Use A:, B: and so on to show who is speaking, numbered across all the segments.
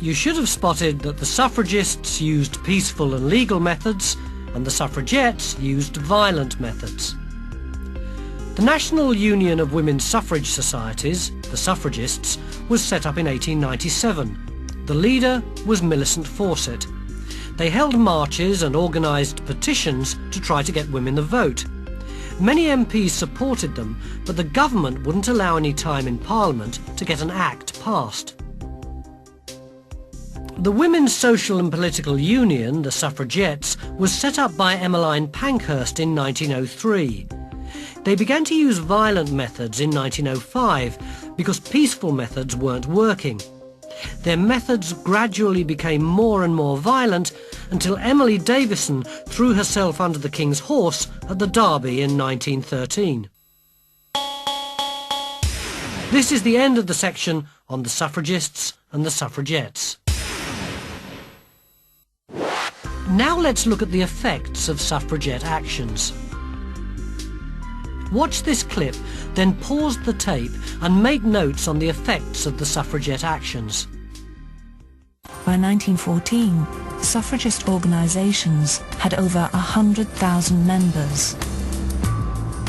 A: you should have spotted that the suffragists used peaceful and legal methods and the suffragettes used violent methods. The National Union of Women's Suffrage Societies, the Suffragists, was set up in 1897. The leader was Millicent Fawcett. They held marches and organised petitions to try to get women the vote. Many MPs supported them, but the government wouldn't allow any time in Parliament to get an act passed. The Women's Social and Political Union, the Suffragettes, was set up by Emmeline Pankhurst in 1903. They began to use violent methods in 1905 because peaceful methods weren't working. Their methods gradually became more and more violent until Emily Davison threw herself under the King's horse at the Derby in 1913. This is the end of the section on the suffragists and the suffragettes. Now let's look at the effects of suffragette actions. Watch this clip, then pause the tape and make notes on the effects of the suffragette actions.
B: By 1914, suffragist organisations had over 100,000 members.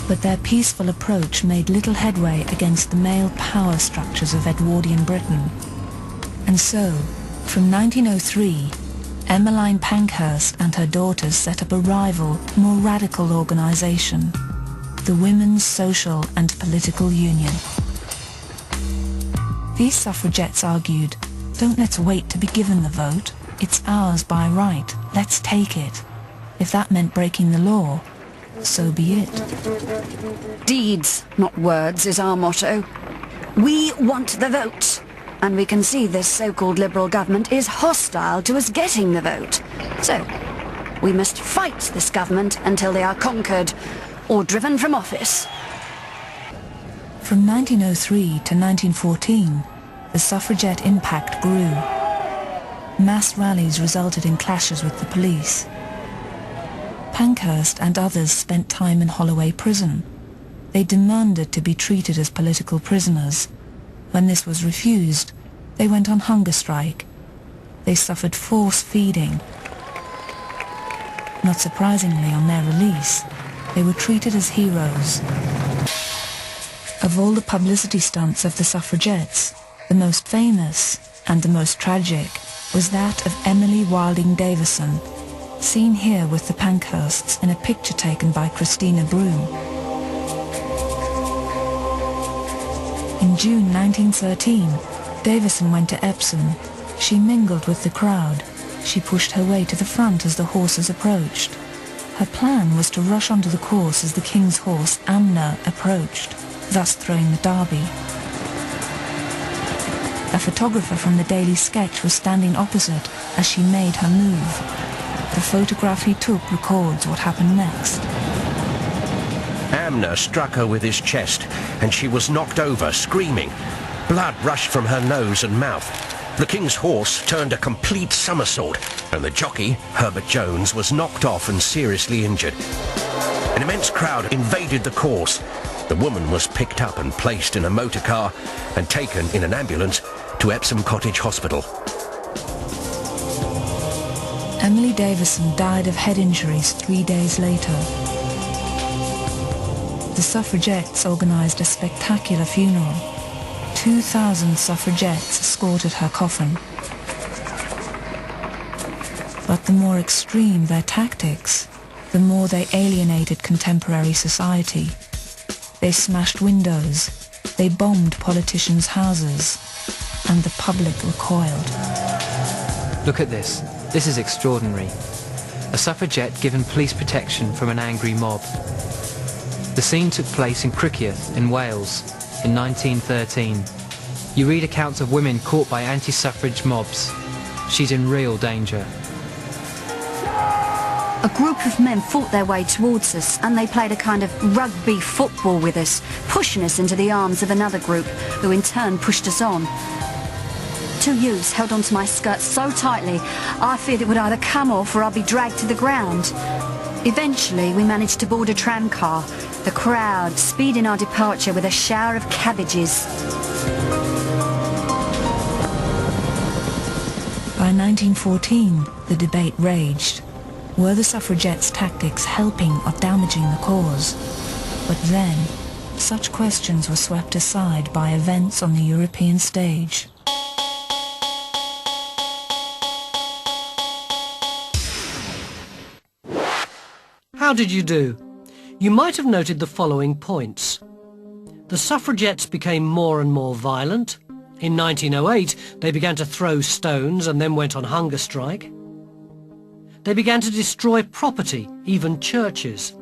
B: But their peaceful approach made little headway against the male power structures of Edwardian Britain. And so, from 1903, Emmeline Pankhurst and her daughters set up a rival, more radical organisation, the Women's Social and Political Union. These suffragettes argued, "Don't let's wait to be given the vote. It's ours by right. Let's take it. If that meant breaking the law, so be it."
C: Deeds, not words, is our motto. We want the vote, and we can see this so-called Liberal government is hostile to us getting the vote. So, we must fight this government until they are conquered or driven from office.
B: From 1903 to 1914, the suffragette impact grew. Mass rallies resulted in clashes with the police. Pankhurst and others spent time in Holloway prison. They demanded to be treated as political prisoners. When this was refused, they went on hunger strike. They suffered force feeding. Not surprisingly, on their release, they were treated as heroes. Of all the publicity stunts of the suffragettes, the most famous and the most tragic was that of Emily Wilding Davison, seen here with the Pankhursts in a picture taken by Christina Broome. In June 1913, Davison went to Epsom. She mingled with the crowd. She pushed her way to the front as the horses approached. Her plan was to rush onto the course as the King's horse, Amner, approached, thus throwing the derby. A photographer from the Daily Sketch was standing opposite as she made her move. The photograph he took records what happened next.
D: Amner struck her with his chest, and she was knocked over, screaming. Blood rushed from her nose and mouth. The King's horse turned a complete somersault, and the jockey, Herbert Jones, was knocked off and seriously injured. An immense crowd invaded the course. The woman was picked up and placed in a motor car and taken in an ambulance to Epsom Cottage Hospital.
B: Emily Davison died of head injuries 3 days later. The suffragettes organised a spectacular funeral. 2,000 suffragettes escorted her coffin. But the more extreme their tactics, the more they alienated contemporary society. They smashed windows, they bombed politicians' houses, and the public recoiled.
E: Look at this. This is extraordinary. A suffragette given police protection from an angry mob. The scene took place in Criccieth in Wales in 1913. You read accounts of women caught by anti-suffrage mobs. She's in real danger.
C: A group of men fought their way towards us, and they played a kind of rugby football with us, pushing us into the arms of another group, who in turn pushed us on. 2 youths held onto my skirt so tightly, I feared it would either come off or I'd be dragged to the ground. Eventually, we managed to board a tram car, the crowd speeding our departure with a shower of cabbages.
B: By 1914, the debate raged. Were the suffragettes' tactics helping or damaging the cause? But then, such questions were swept aside by events on the European stage.
A: How did you do? You might have noted the following points. The suffragettes became more and more violent. In 1908, they began to throw stones and then went on hunger strike. They began to destroy property, even churches.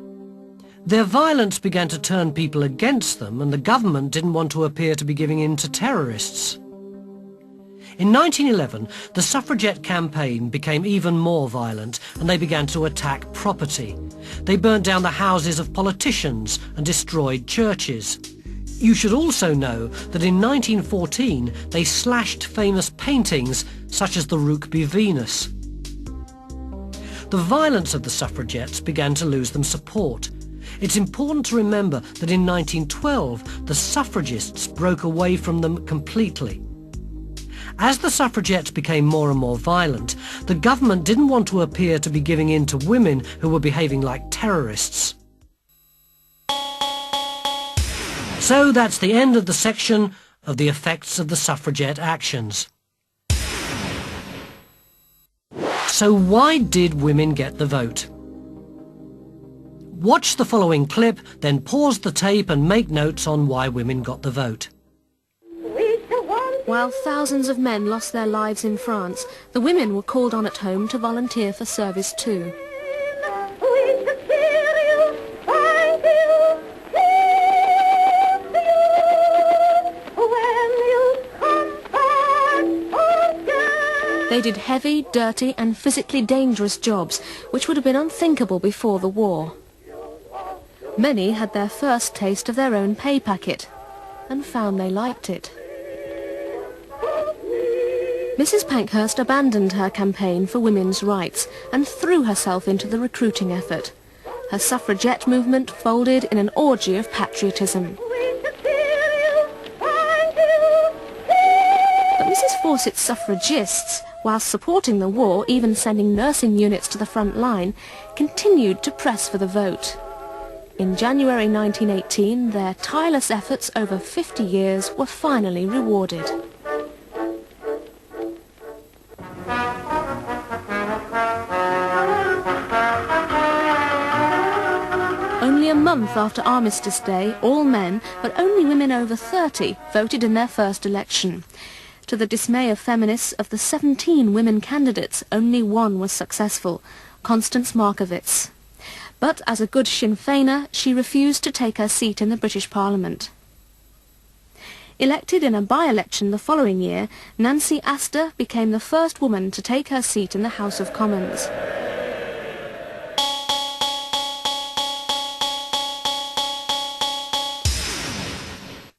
A: Their violence began to turn people against them, and the government didn't want to appear to be giving in to terrorists. In 1911, the suffragette campaign became even more violent, and they began to attack property. They burnt down the houses of politicians and destroyed churches. You should also know that in 1914 they slashed famous paintings such as the Rokeby Venus. The violence of the suffragettes began to lose them support. It's important to remember that in 1912 the suffragists broke away from them completely. As the suffragettes became more and more violent, the government didn't want to appear to be giving in to women who were behaving like terrorists. So that's the end of the section of the effects of the suffragette actions. So why did women get the vote? Watch the following clip, then pause the tape and make notes on why women got the vote.
F: While thousands of men lost their lives in France, the women were called on at home to volunteer for service too. They did heavy, dirty and physically dangerous jobs, which would have been unthinkable before the war. Many had their first taste of their own pay packet and found they liked it. Mrs. Pankhurst abandoned her campaign for women's rights and threw herself into the recruiting effort. Her suffragette movement folded in an orgy of patriotism. But Mrs. Fawcett's suffragists, whilst supporting the war, even sending nursing units to the front line, continued to press for the vote. In January 1918, their tireless efforts over 50 years were finally rewarded. Only a month after Armistice Day, all men, but only women over 30, voted in their first election. To the dismay of feminists, of the 17 women candidates, only one was successful, Constance Markowitz. But as a good Sinn Féiner, she refused to take her seat in the British Parliament. Elected in a by-election the following year, Nancy Astor became the first woman to take her seat in the House of Commons.